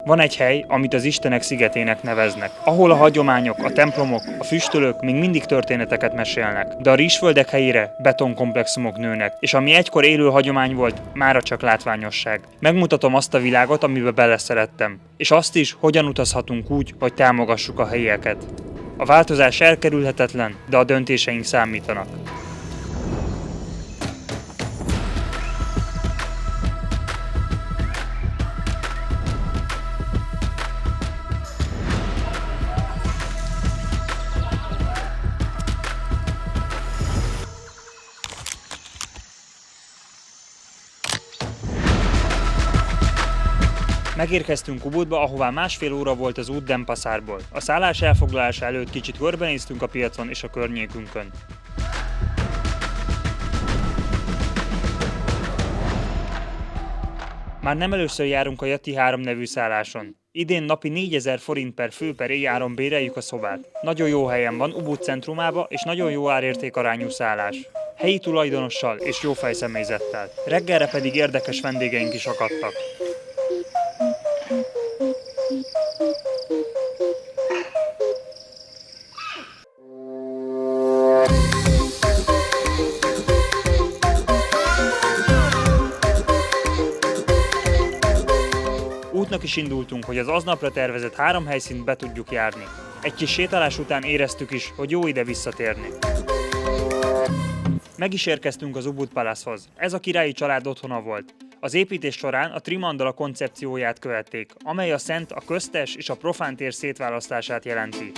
Van egy hely, amit az Istenek szigetének neveznek, ahol a hagyományok, a templomok, a füstölők még mindig történeteket mesélnek, de a rizsföldek helyére betonkomplexumok nőnek, és ami egykor élő hagyomány volt, mára csak látványosság. Megmutatom azt a világot, amiben beleszerettem, és azt is, hogyan utazhatunk úgy, hogy támogassuk a helyieket. A változás elkerülhetetlen, de a döntéseink számítanak. Megérkeztünk Ubudba, ahová másfél óra volt az út Denpasarból. A szállás elfoglalása előtt kicsit körbenéztünk a piacon és a környékünkön. Már nem először járunk a Yati 3 nevű szálláson. Idén napi 4000 forint per fő per éjjáron béreljük a szobát. Nagyon jó helyen van, Ubud centrumába, és nagyon jó árérték-arányú szállás. Helyi tulajdonossal és jó fejszemélyzettel. Reggelre pedig érdekes vendégeink is akadtak. Útnak is indultunk, hogy az aznapra tervezett 3 helyszínt be tudjuk járni. Egy kis sétálás után éreztük is, hogy jó ide visszatérni. Meg is érkeztünk az Ubud Palace-hoz. Ez a királyi család otthona volt. Az építés során a trimandala koncepcióját követték, amely a szent, a köztes és a profán tér szétválasztását jelenti.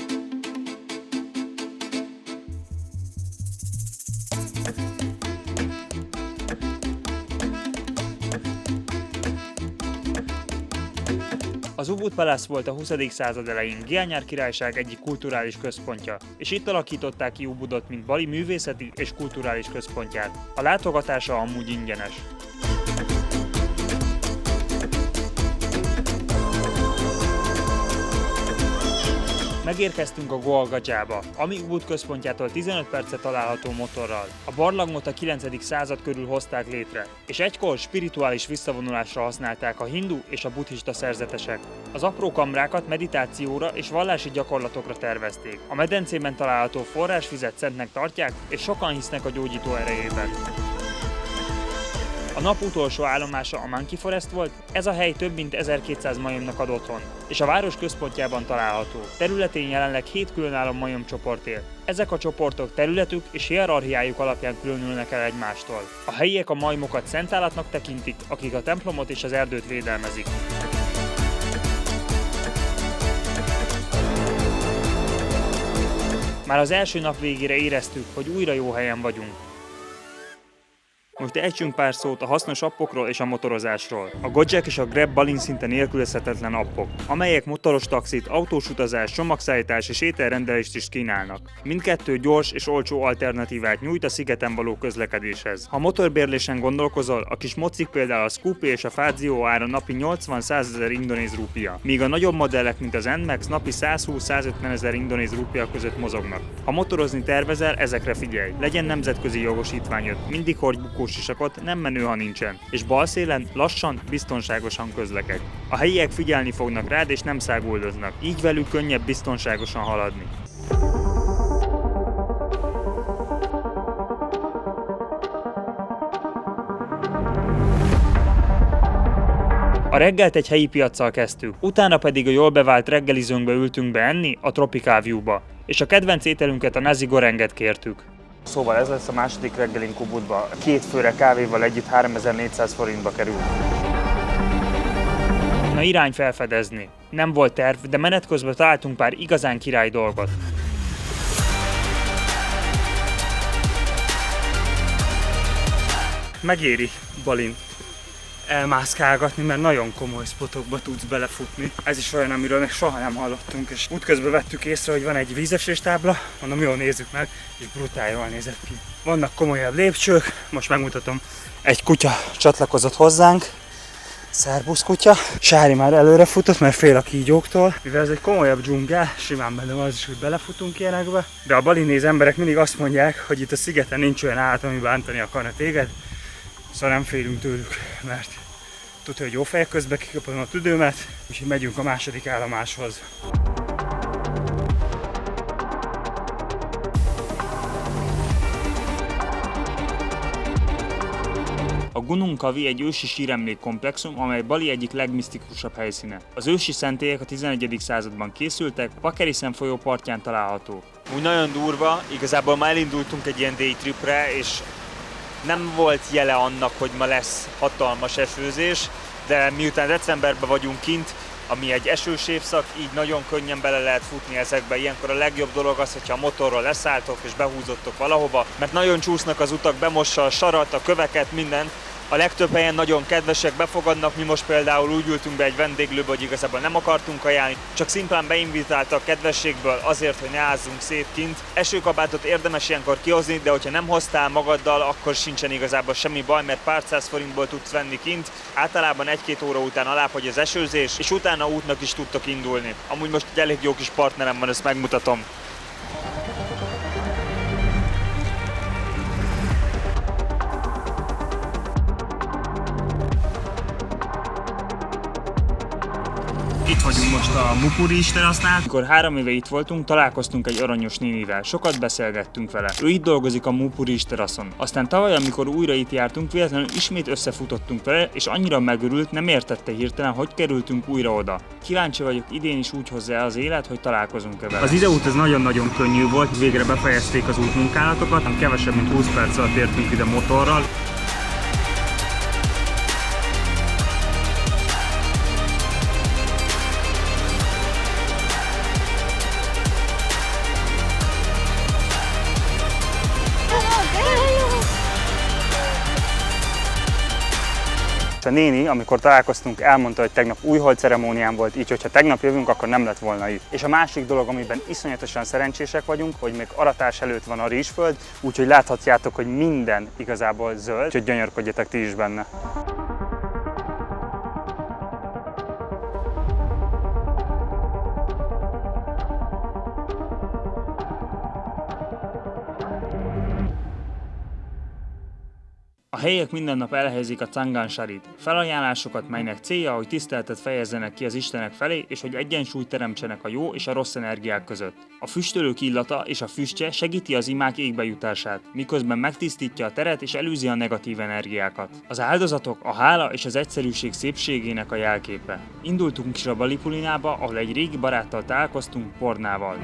Az Ubud Palace volt a 20. század elején Gianyar királyság egyik kulturális központja, és itt alakították ki Ubudot, mint Bali művészeti és kulturális központját. A látogatása amúgy ingyenes. Megérkeztünk a Goa Gadjába, ami Ubud központjától 15 percre található motorral. A barlangot a 9. század körül hozták létre, és egykor spirituális visszavonulásra használták a hindu és a buddhista szerzetesek. Az apró kamrákat meditációra és vallási gyakorlatokra tervezték. A medencében található forrásvizet szentnek tartják, és sokan hisznek a gyógyító erejében. A nap utolsó állomása a Monkey Forest volt, ez a hely több mint 1200 majomnak ad otthon, és a város központjában található. Területén jelenleg 7 különálló majomcsoport él. Ezek a csoportok területük és hierarchiájuk alapján különülnek el egymástól. A helyiek a majmokat szent állatnak tekintik, akik a templomot és az erdőt védelmezik. Már az első nap végére éreztük, hogy újra jó helyen vagyunk. Most ejtsünk pár szót a hasznos appokról és a motorozásról. A Gojek és a Grab Balin szinte nélkülözhetetlen appok, amelyek motoros taxit, autós utazás, csomagszállítás és ételrendelést is kínálnak. Mindkettő gyors és olcsó alternatívát nyújt a szigeten való közlekedéshez. Ha motorbérlésen gondolkozol, a kis mocik például a Scoopy és a Fazio ára napi 80-100 ezer indonéz rúpia, míg a nagyobb modellek, mint az NMAX napi 120-150 ezer indonéz rúpia között mozognak. Ha motorozni tervezel, ezekre figyelj, legyen nemzetközi jogosítványod, mindig hordj bukós sisakot, nem menő, ha nincsen, és balszélen lassan, biztonságosan közlekedj. A helyiek figyelni fognak rád és nem száguldoznak, így velük könnyebb biztonságosan haladni. A reggelt egy helyi piaccal kezdtük, utána pedig a jól bevált reggelizőnkbe ültünk be enni a Tropical View-ba, és a kedvenc ételünket, a nasi gorenget kértük. Szóval ez lesz a második reggelink Ubudba. 2 főre kávéval együtt 3400 forintba kerül. Na, irány felfedezni. Nem volt terv, de menet közben találtunk pár igazán király dolgot. Megéri, Balin, elmászkálgatni, mert nagyon komoly spotokba tudsz belefutni. Ez is olyan, amiről még soha nem hallottunk, és útközben vettük észre, hogy van egy vízesés tábla, mondom, jól nézzük meg, és brutál jól nézett ki. Vannak komolyabb lépcsők, most megmutatom. Egy kutya csatlakozott hozzánk, szerbusz kutya. Sári már előre futott, mert fél a kígyóktól. Mivel ez egy komolyabb dzsungel, simán benne az is, hogy belefutunk ilyenekbe. De a balinéz emberek mindig azt mondják, hogy itt a szigeten nincs olyan állat, ami bántani akarna téged. Szóval nem félünk tőlük, mert Tudja, hogy jó fejek közben kiköpöm a tüdőmet, úgyhogy megyünk a második állomáshoz. A Gunung Kawi egy ősi síremlékkomplexum, amely Bali egyik legmisztikusabb helyszíne. Az ősi szentélyek a 11. században készültek, a Pakerisen folyó partján találhatók. Úgy nagyon durva, igazából már elindultunk egy ilyen daytripre, és nem volt jele annak, hogy ma lesz hatalmas esőzés, de miután decemberben vagyunk kint, ami egy esős évszak, így nagyon könnyen bele lehet futni ezekbe. Ilyenkor a legjobb dolog az, hogyha a motorról leszálltok és behúzottok valahova, mert nagyon csúsznak az utak, bemossa a sarat, a köveket, mindent. A legtöbb helyen nagyon kedvesek, befogadnak, mi most például úgy ültünk be egy vendéglőbe, hogy igazából nem akartunk ajánlni, csak szimplán beinvitáltak kedvességből azért, hogy ne ázzunk szét kint. Esőkabátot érdemes ilyenkor kihozni, de hogyha nem hoztál magaddal, akkor sincsen igazából semmi baj, mert pár száz forintból tudsz venni kint. Általában 1-2 óra után alábbhagy az esőzés, és utána útnak is tudtok indulni. Amúgy most egy elég jó kis partnerem van, ezt megmutatom. Itt vagyunk most a Mupuris terasznál. Amikor 3 éve itt voltunk, találkoztunk egy aranyos nénivel. Sokat beszélgettünk vele. Ő itt dolgozik a Mupuris teraszon. Aztán tavaly, amikor újra itt jártunk, véletlenül ismét összefutottunk vele, és annyira megörült, nem értette hirtelen, hogy kerültünk újra oda. Kíváncsi vagyok, idén is úgy hozzá el az élet, hogy találkozunk-e vele. Az ideút ez nagyon-nagyon könnyű volt, végre befejezték az útmunkálatokat, kevesebb mint 20 perc alatt értünk ide motorral. A néni, amikor találkoztunk, elmondta, hogy tegnap újhold ceremónián volt, így hogyha tegnap jövünk, akkor nem lett volna itt. És a másik dolog, amiben iszonyatosan szerencsések vagyunk, hogy még aratás előtt van a rizsföld, úgyhogy láthatjátok, hogy minden igazából zöld, úgyhogy gyönyörködjetek ti is benne. A helyiek minden nap elhelyezik a Tsangan Sarit, felajánlásokat, melynek célja, hogy tiszteletet fejezzenek ki az istenek felé, és hogy egyensúlyt teremtsenek a jó és a rossz energiák között. A füstölők illata és a füstje segíti az imák égbe jutását, miközben megtisztítja a teret és elűzi a negatív energiákat. Az áldozatok a hála és az egyszerűség szépségének a jelképe. Indultunk is a Balipulinába, ahol egy régi baráttal találkoztunk, Pornával.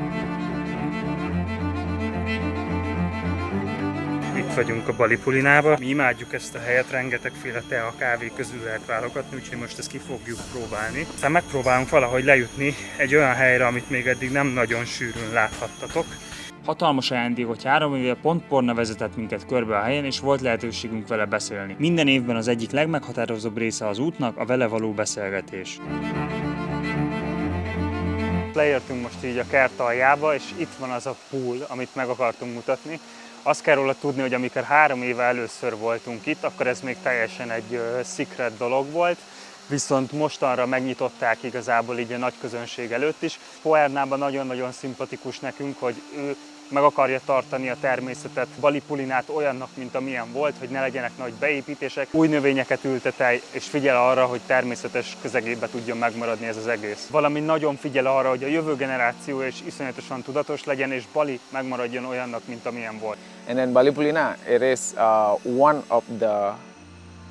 Itt vagyunk a Balipulinába. Mi imádjuk ezt a helyet, rengetegféle tea, kávé közül lehet válogatni, úgyhogy most ezt ki fogjuk próbálni. Aztán megpróbálunk valahogy lejutni egy olyan helyre, amit még eddig nem nagyon sűrűn láthattatok. Hatalmas ajándék, hogy 3 éve pont Porna vezetett minket körbe a helyen, és volt lehetőségünk vele beszélni. Minden évben az egyik legmeghatározóbb része az útnak a vele való beszélgetés. Leértünk most így a kert aljába, és itt van az a pool, amit meg akartunk mutatni. Azt kell róla tudni, hogy amikor 3 éve először voltunk itt, akkor ez még teljesen egy secret dolog volt, viszont mostanra megnyitották igazából így a nagy közönség előtt is. Poernában nagyon-nagyon szimpatikus nekünk, hogy ő meg akarja tartani a természetet, Balipulinát olyannak, mint amilyen volt, hogy ne legyenek nagy beépítések, új növényeket ültet el, és figyel arra, hogy természetes közegében tudjon megmaradni ez az egész. Valamint nagyon figyel arra, hogy a jövő generáció is iszonyatosan tudatos legyen, és Bali megmaradjon olyannak, mint amilyen volt. And then Balipulina, it is one of the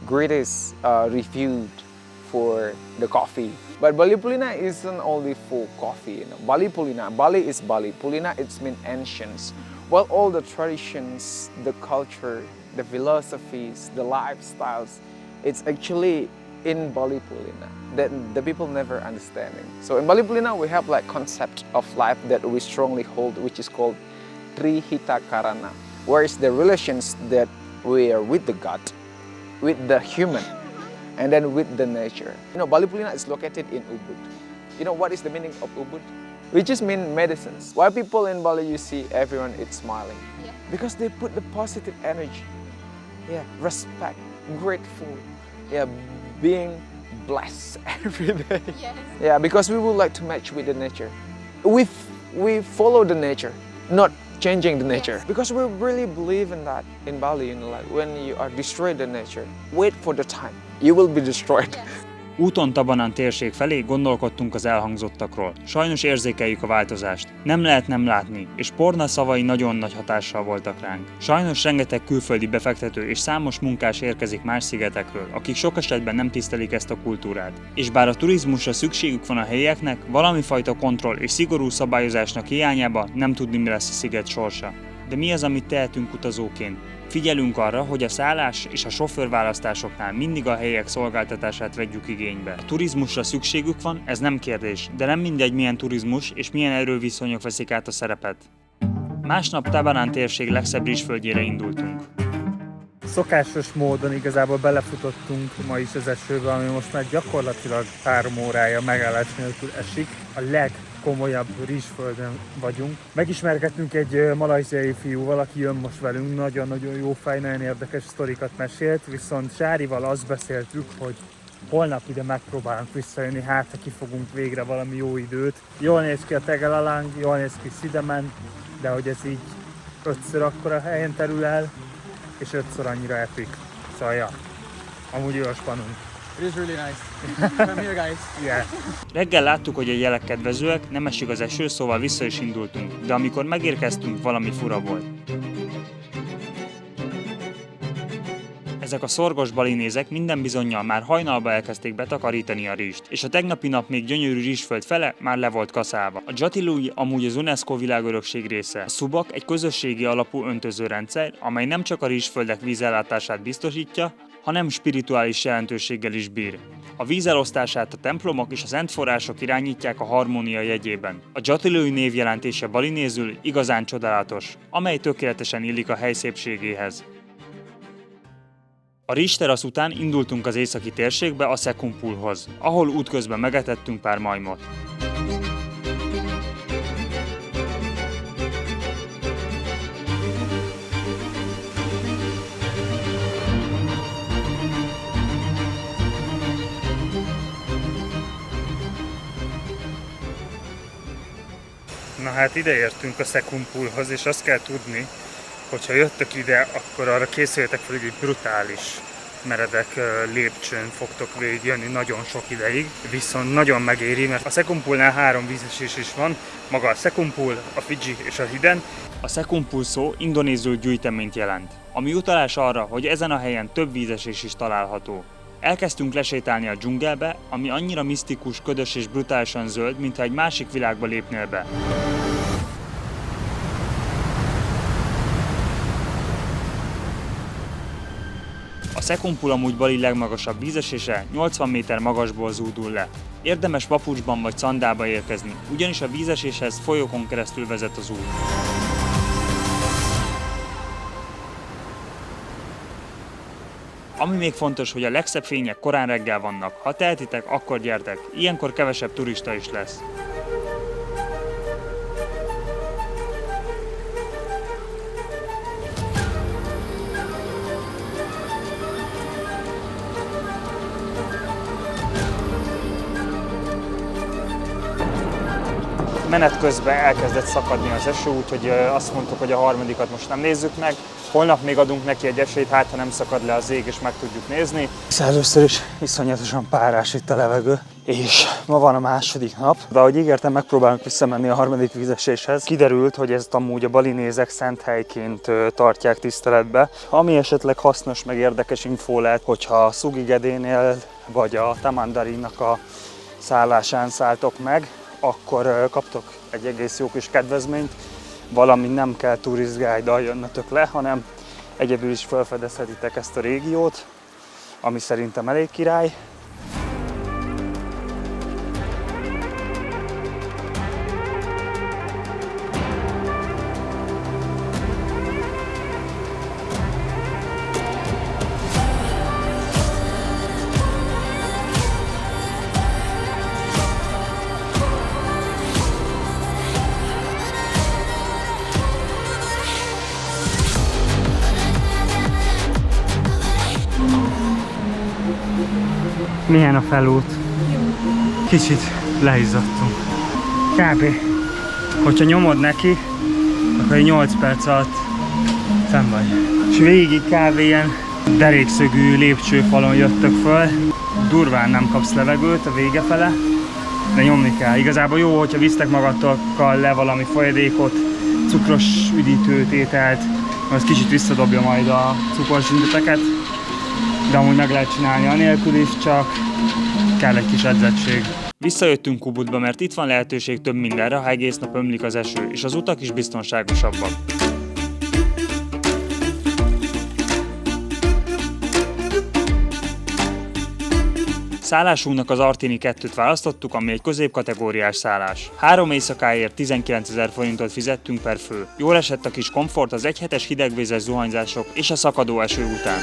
greatest refuge for the coffee. But Balipulina isn't only for coffee. You know. Balipulina, Bali is Bali. Pulina, it's mean ancients. Well, all the traditions, the culture, the philosophies, the lifestyles, it's actually in Balipulina that the people never understanding. So in Balipulina, we have like concept of life that we strongly hold, which is called Trihita Karana, where is the relations that we are with the God, with the human, and then with the nature. You know, Balipulina is located in Ubud. You know what is the meaning of Ubud? We just mean medicines. Why people in Bali, you see everyone is smiling? Yeah. Because they put the positive energy. Yeah, respect, grateful. Yeah, being blessed every day. Yes. Yeah, because we would like to match with the nature. We follow the nature, not changing the nature. Yes. Because we really believe in that in Bali, you know, like when you are destroying the nature, wait for the time. you will be destroyed. Úton Tabanan térség felé gondolkodtunk az elhangzottakról. Sajnos érzékeljük a változást. Nem lehet nem látni, és Porna szavai nagyon nagy hatással voltak ránk. Sajnos rengeteg külföldi befektető és számos munkás érkezik más szigetekről, akik sok esetben nem tisztelik ezt a kultúrát. És bár a turizmusra szükségük van a helyieknek, valami fajta kontroll és szigorú szabályozásnak hiányában nem tudni, mi lesz a sziget sorsa. De mi az, amit tehetünk utazóként? Figyelünk arra, hogy a szállás és a sofőrválasztásoknál mindig a helyiek szolgáltatását vegyük igénybe. A turizmusra szükségük van, ez nem kérdés, de nem mindegy milyen turizmus és milyen erőviszonyok veszik át a szerepet. Másnap Tabanan térség legszebb rizsföldjére indultunk. Szokásos módon igazából belefutottunk ma is az esőbe, ami most már gyakorlatilag 3 órája megállás nélkül esik. A legkomolyabb rizsföldön vagyunk. Megismerkedtünk egy malajziai fiúval, aki jön most velünk, nagyon-nagyon jó fej, nagyon érdekes sztorikat mesélt, viszont Sárival azt beszéltük, hogy holnap ide megpróbálunk visszajönni, hát ha kifogunk végre valami jó időt. Jól néz ki a Tegalalang, jól néz ki Sidaman, de hogy ez így 5-ször akkora helyen terül el, és 5-ször annyira epic. Szóval ja, amúgy jó a spanunk. It is really nice. Come here, guys. Yeah. Reggel láttuk, hogy a jelek kedvezőek, nem esik az eső, szóval vissza is indultunk, de amikor megérkeztünk, valami fura volt. Ezek a szorgos balinézek minden bizonnyal már hajnalba elkezdték betakarítani a rizst, és a tegnapi nap még gyönyörű rizsföld fele már le volt kaszálva. A Jatiluwi amúgy az UNESCO világörökség része. A Subak egy közösségi alapú öntözőrendszer, amely nem csak a rizsföldek vízellátását biztosítja, hanem spirituális jelentőséggel is bír. A vízelosztását a templomok és a szent források irányítják a harmónia jegyében. A Jatiluwi név jelentése balinézül igazán csodálatos, amely tökéletesen illik a hely szépségéhez. A rizsterasz után indultunk az északi térségbe, a Second Poolhoz, ahol útközben megetettünk pár majmot. Na hát ide értünk a Second Poolhoz, és azt kell tudni, hogyha jöttök ide, akkor arra készüljetek fel, hogy egy brutális meredek lépcsőn fogtok végigjönni nagyon sok ideig, viszont nagyon megéri, mert a Second Poolnál 3 vízesés is van, maga a Second Pool, a Fiji és a Hidden. A Second Pool szó indonézül gyűjteményt jelent, ami utalás arra, hogy ezen a helyen több vízesés is található. Elkezdtünk lesétálni a dzsungelbe, ami annyira misztikus, ködös és brutálisan zöld, mintha egy másik világba lépnél be. A Second Pool amúgy Bali legmagasabb vízesése, 80 méter magasból zúdul le. Érdemes papucsban vagy szandálba érkezni, ugyanis a vízeséshez folyókon keresztül vezet az út. Ami még fontos, hogy a legszebb fények korán reggel vannak. Ha tehetitek, akkor gyertek, ilyenkor kevesebb turista is lesz. Menet közben elkezdett szakadni az eső, úgyhogy azt mondtuk, hogy a harmadikat most nem nézzük meg. Holnap még adunk neki egy esélyt, hát ha nem szakad le az ég és meg tudjuk nézni. Először is iszonyatosan párás itt a levegő, és ma van a második nap. De ahogy ígértem, megpróbálunk visszamenni a harmadik vízeséshez. Kiderült, hogy ezt amúgy a balinézek szent helyként tartják tiszteletbe. Ami esetleg hasznos, meg érdekes infó lehet, hogyha a Sugigedénél vagy a Tamandarinak a szállásán szálltok meg, akkor kaptok egy egész jó kis kedvezményt, valami nem kell tourist guide-dal jönnötök le, hanem egyedül is felfedezhetitek ezt a régiót, ami szerintem elég király. Milyen a felút? Kicsit leizzadtunk. Kb. Hogyha nyomod neki, akkor 8 perc alatt fenn vagy. És végig kb. Ilyen Derékszögű lépcsőfalon jöttök föl. Durván nem kapsz levegőt a vége fele, de nyomni kell. Igazából jó, hogyha visztek magatokkal le valami folyadékot, cukros üdítőt, ételt, az kicsit visszadobja majd a cukorszinteteket, de amúgy meg lehet csinálni anélkül is, csak kell egy kis edzettség. Visszajöttünk Ubudba, mert itt van lehetőség több mindenre, ha egész nap ömlik az eső, és az utak is biztonságosabbak. Szállásunknak az Artini 2-t választottuk, ami egy középkategóriás szállás. 3 éjszakáért 19 000 forintot fizettünk per fő. Jól esett a kis komfort az egyhetes hidegvízes zuhanyzások és a szakadó eső után.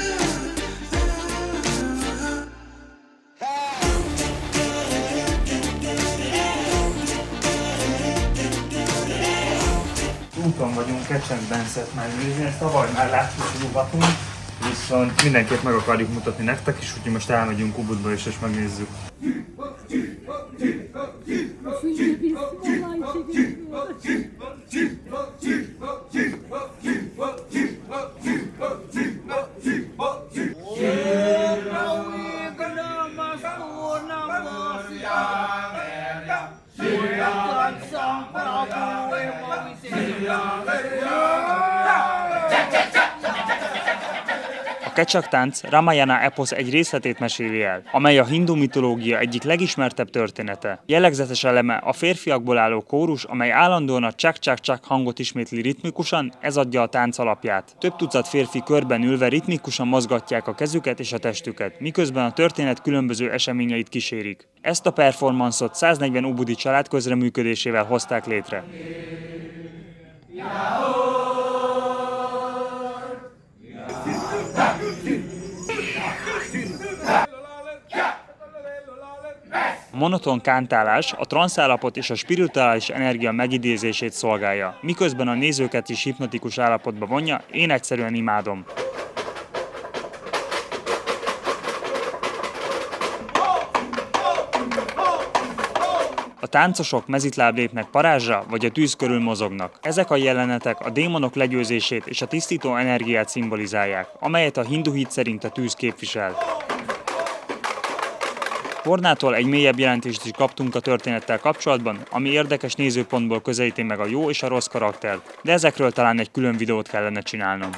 Úton vagyunk Kecsek-Benszet megnézni, ezt tavaly már láttuk, hogy ugatunk, viszont mindenképp meg akarjuk mutatni nektek is, úgyhogy most elmegyünk Ubudba és megnézzük. A Kecsak tánc Ramayana eposz egy részletét meséli el, amely a hindu mitológia egyik legismertebb története. Jellegzetes eleme a férfiakból álló kórus, amely állandóan a csak-csak-csak hangot ismétli ritmikusan, ez adja a tánc alapját. Több tucat férfi körben ülve ritmikusan mozgatják a kezüket és a testüket, miközben a történet különböző eseményeit kísérik. Ezt a performanszot 140 ubudi család közreműködésével hozták létre. A monoton kántálás a transzállapot és a spirituális energia megidézését szolgálja, miközben a nézőket is hipnotikus állapotba vonja, én egyszerűen imádom. A táncosok mezitláb lépnek parázsra, vagy a tűz körül mozognak. Ezek a jelenetek a démonok legyőzését és a tisztító energiát szimbolizálják, amelyet a hindu hit szerint a tűz képvisel. Pornától egy mélyebb jelentést is kaptunk a történettel kapcsolatban, ami érdekes nézőpontból közelíti meg a jó és a rossz karaktert, de ezekről talán egy külön videót kellene csinálnom.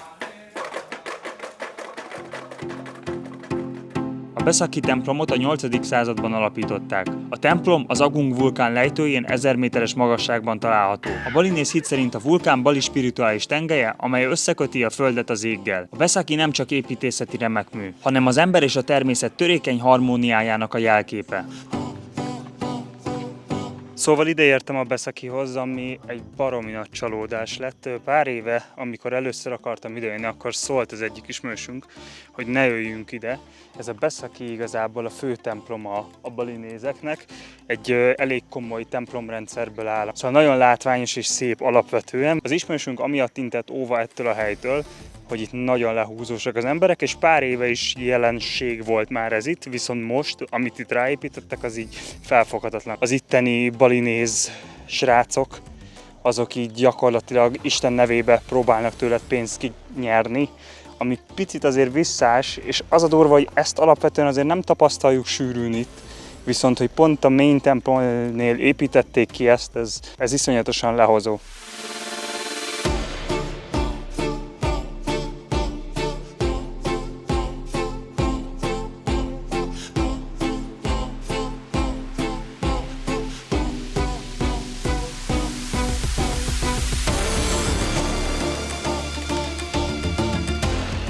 A Beszaki templomot a 8. században alapították. A templom az Agung vulkán lejtőjén 1000 méteres magasságban található. A balinész hit szerint a vulkán Bali spirituális tengelye, amely összeköti a földet az éggel. A Beszaki nem csak építészeti remekmű, hanem az ember és a természet törékeny harmóniájának a jelképe. Szóval ide értem a Beszakihoz, ami egy baromi nagy csalódás lett. Pár éve, amikor először akartam idejönni, akkor szólt az egyik ismerősünk, hogy ne jöjjünk ide. Ez a Beszaki igazából a fő temploma a balinézeknek, egy elég komoly templomrendszerből áll. Szóval nagyon látványos és szép alapvetően. Az ismerősünk amiatt intett óva ettől a helytől, hogy itt nagyon lehúzósak az emberek, és pár éve is jelenség volt már ez itt, viszont most, amit itt ráépítettek, az így felfoghatatlan. Az itteni balinéz srácok, azok így gyakorlatilag Isten nevébe próbálnak tőled pénzt kinyerni, ami picit azért visszás, és az a durva, hogy ezt alapvetően azért nem tapasztaljuk sűrűn itt, viszont hogy pont a main templomnél építették ki ezt, ez iszonyatosan lehozó.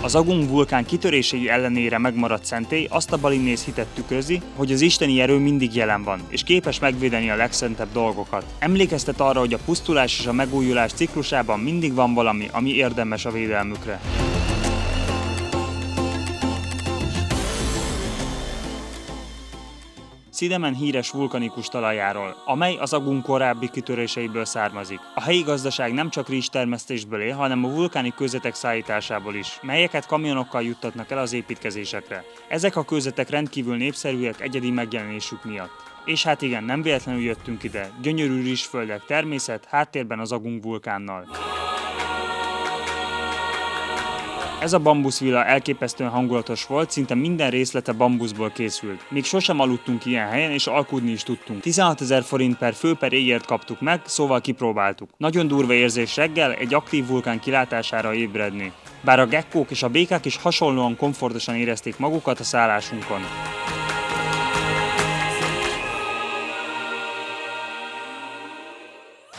Az Agung vulkán kitöréséi ellenére megmaradt szentély azt a balinész hitet tükrözi, hogy az isteni erő mindig jelen van, és képes megvédeni a legszentebb dolgokat. Emlékeztet arra, hogy a pusztulás és a megújulás ciklusában mindig van valami, ami érdemes a védelmükre. Szidemen híres vulkanikus talajáról, amely az Agung korábbi kitöréseiből származik. A helyi gazdaság nem csak rizstermesztésből él, hanem a vulkáni kőzetek szállításából is, melyeket kamionokkal juttatnak el az építkezésekre. Ezek a kőzetek rendkívül népszerűek egyedi megjelenésük miatt. És hát igen, nem véletlenül jöttünk ide. Gyönyörű rizsföldek, természet, háttérben az Agung vulkánnal. Ez a bambuszvilla elképesztően hangulatos volt, szinte minden részlete bambuszból készült. Még sosem aludtunk ilyen helyen, és alkudni is tudtunk. 16 000 forint per fő per éjért kaptuk meg, szóval kipróbáltuk. Nagyon durva érzés reggel egy aktív vulkán kilátására ébredni. Bár a gekkók és a békák is hasonlóan komfortosan érezték magukat a szállásunkon.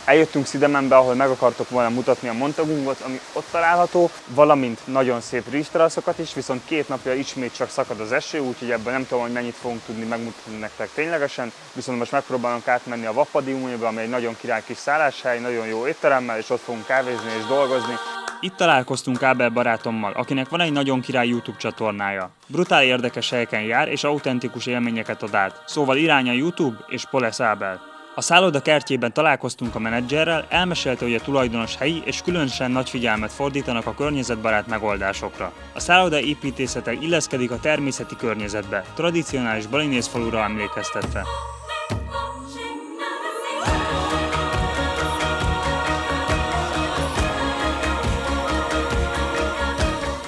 Eljöttünk Sidemenbe, ahol meg akartok volna mutatni a Montagungot, ami ott található, valamint nagyon szép rizsteraszokat is, viszont 2 napja ismét csak szakad az eső, úgyhogy ebből nem tudom, hogy mennyit fogunk tudni megmutatni nektek ténylegesen, viszont most megpróbálunk átmenni a Vapadiumba, ami egy nagyon király kis szálláshely, nagyon jó étteremmel, és ott fogunk kávézni és dolgozni. Itt találkoztunk Ábel barátommal, akinek van egy nagyon király YouTube csatornája. Brutál érdekes helyeken jár, és autentikus élményeket ad át. Szóval irány a YouTube és Poles Ábel. A szálloda kertjében találkoztunk a menedzserrel, elmesélte, hogy a tulajdonos helyi és különösen nagy figyelmet fordítanak a környezetbarát megoldásokra. A szálloda építészete illeszkedik a természeti környezetbe, tradicionális balinész falura emlékeztetve.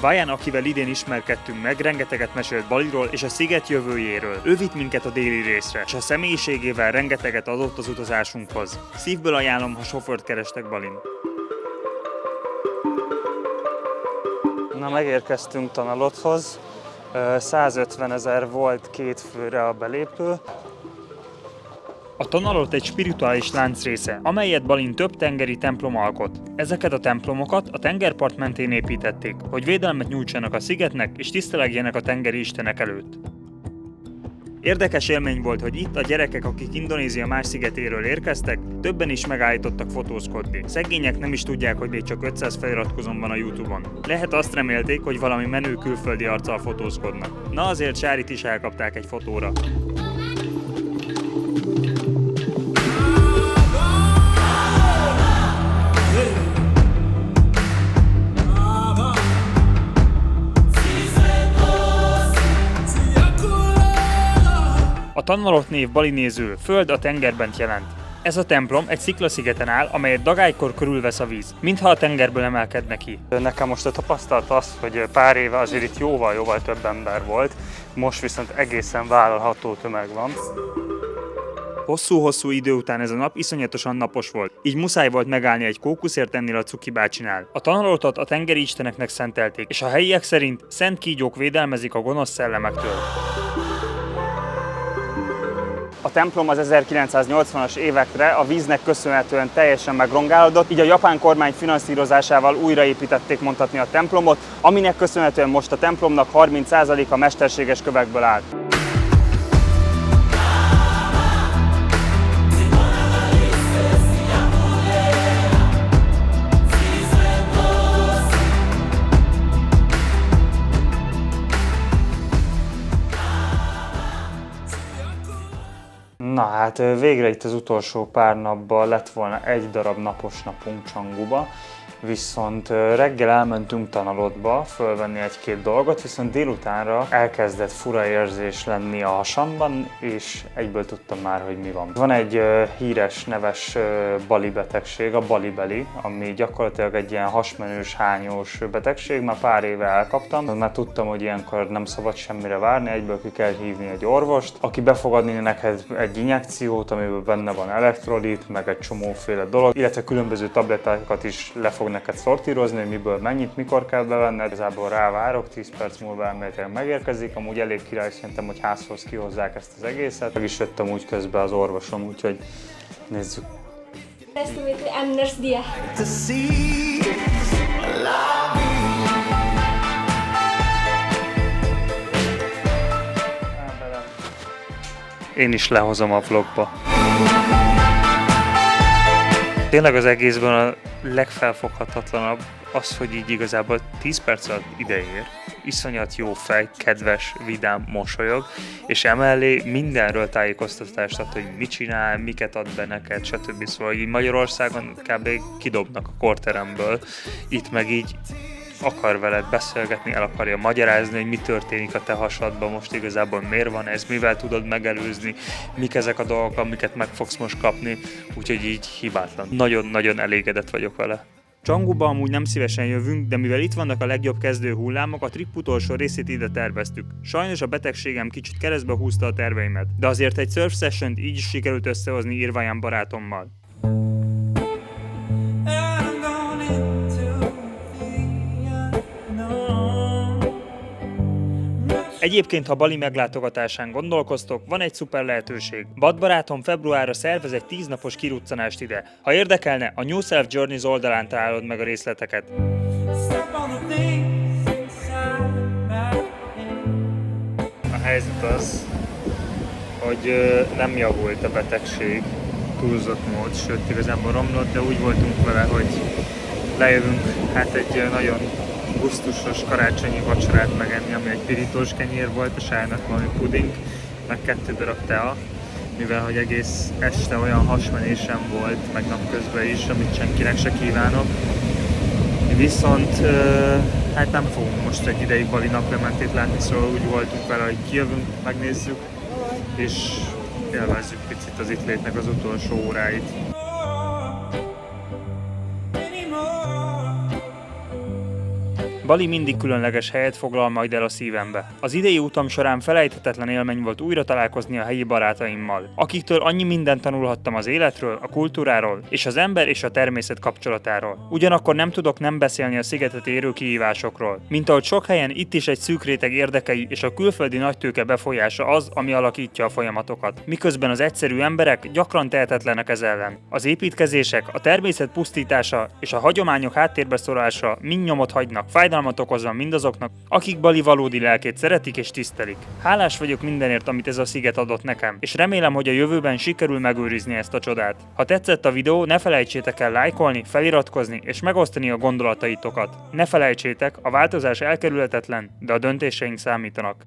Vajan, akivel idén ismerkedtünk meg, rengeteget mesélt Baliról és a sziget jövőjéről. Ő vitt minket a déli részre, és a személyiségével rengeteget adott az utazásunkhoz. Szívből ajánlom, ha sofőrt kerestek Balin. Na, megérkeztünk Tanalothoz. 150 000 volt 2 főre a belépő. A Tanalot egy spirituális lánc része, amelyet Balin több tengeri templom alkot. Ezeket a templomokat a tengerpart mentén építették, hogy védelmet nyújtsanak a szigetnek és tisztelegjenek a tengeri istenek előtt. Érdekes élmény volt, hogy itt a gyerekek, akik Indonézia más szigetéről érkeztek, többen is megállítottak fotózkodni. Szegények nem is tudják, hogy még csak 500 feliratkozom van a YouTube-on. Lehet azt remélték, hogy valami menő külföldi arccal fotózkodnak. Na azért Sárit is elkapták egy fotóra. A Tanalot név balinézül, föld a tengerbent jelent. Ez a templom egy sziklaszigeten áll, amelyet dagálykor körülvesz a víz, mintha a tengerből emelkedne ki. Nekem most a tapasztalat az, hogy pár éve azért itt jóval több ember volt, most viszont egészen vállalható tömeg van. Hosszú idő után ez a nap iszonyatosan napos volt, így muszáj volt megállni egy kókuszért ennél a Cuki bácsinál. A Tanalotot a tengeri isteneknek szentelték, és a helyiek szerint szent kígyók védelmezik a gonosz szellemektől. A templom az 1980-as évekre a víznek köszönhetően teljesen megrongálódott, így a japán kormány finanszírozásával újraépítették mondhatni a templomot, aminek köszönhetően most a templomnak 30%-a mesterséges kövekből áll. Na hát végre itt az utolsó pár napban lett volna egy darab napos napunk Cangguba, viszont reggel elmentünk Tanalotba fölvenni egy-két dolgot, viszont délutánra elkezdett fura érzés lenni a hasamban, és egyből tudtam már, hogy mi van. Van egy híres, neves bali betegség, a balibeli, ami gyakorlatilag egy ilyen hasmenős, hányós betegség, már pár éve elkaptam, már tudtam, hogy ilyenkor nem szabad semmire várni, egyből ki kell hívni egy orvost, aki be fog adni neked egy injekciót, amiből benne van elektrolit, meg egy csomóféle dolog, illetve különböző tablettákat is le fog neked szortírozni, hogy miből mennyit, mikor kell bevenned. Igazából rávárok, 10 perc múlva elméletileg megérkezik, amúgy elég király, szerintem, hogy házhoz kihozzák ezt az egészet. Meg is jöttem úgy közben az orvosom, úgyhogy nézzük. Nice to meet you. I'm Nurse Dia. Én is lehozom a vlogba. Tényleg az egészben a legfelfoghatatlanabb az, hogy így igazából 10 perc alatt ideér, iszonyat jó fej, kedves, vidám, mosolyog, és emellé mindenről tájékoztatást ad, hogy mit csinál, miket ad be neked, stb. Szóval így Magyarországon kb. Kidobnak a korteremből, itt meg így akar veled beszélgetni, el akarja magyarázni, hogy mi történik a te hasadban most igazából, miért van ez, mivel tudod megelőzni, mik ezek a dolgok, amiket meg fogsz most kapni, úgyhogy így hibátlan. Nagyon-nagyon elégedett vagyok vele. Csanguba amúgy nem szívesen jövünk, de mivel itt vannak a legjobb kezdő hullámok, a trip utolsó részét ide terveztük. Sajnos a betegségem kicsit keresztbe húzta a terveimet, de azért egy surf sessiont így is sikerült összehozni Irvine barátommal. Egyébként, ha Bali meglátogatásán gondolkoztok, van egy szuper lehetőség. Bad barátom februárra szervez egy 10 napos kiruccanást ide. Ha érdekelne, a New Self Journeys oldalán találod meg a részleteket. A helyzet az, hogy nem javult a betegség, túlzott mód, sőt igazából romlott, de úgy voltunk vele, hogy lejövünk hát egy nagyon gusztusos karácsonyi vacsorát megenni, ami egy pirítós kenyér volt, a sájnak valami puding, meg 2 darab tea, mivel hogy egész este olyan hasmenésem volt, meg napközben is, amit senkinek se kívánok. Viszont hát nem fogunk most egy ideig Bali naplementét látni, szóval úgy voltunk vele, hogy kijövünk, megnézzük, és élvezzük picit az itt létnek az utolsó óráit. Bali mindig különleges helyet foglal majd el a szívembe. Az idei utam során felejthetetlen élmény volt újra találkozni a helyi barátaimmal, akiktől annyi mindent tanulhattam az életről, a kultúráról és az ember és a természet kapcsolatáról. Ugyanakkor nem tudok nem beszélni a szigetet érő kihívásokról. Mint ahogy sok helyen, itt is egy szűk réteg érdekei és a külföldi nagytőke befolyása az, ami alakítja a folyamatokat. Miközben az egyszerű emberek gyakran tehetetlenek ez ellen. Az építkezések, a természet pusztítása és a hagyományok háttérbe szorása mind nyomot hagynak, fájdalmat okozva mindazoknak, akik Bali valódi lelkét szeretik és tisztelik. Hálás vagyok mindenért, amit ez a sziget adott nekem, és remélem, hogy a jövőben sikerül megőrizni ezt a csodát. Ha tetszett a videó, ne felejtsétek el lájkolni, feliratkozni és megosztani a gondolataitokat. Ne felejtsétek, a változás elkerülhetetlen, de a döntéseink számítanak.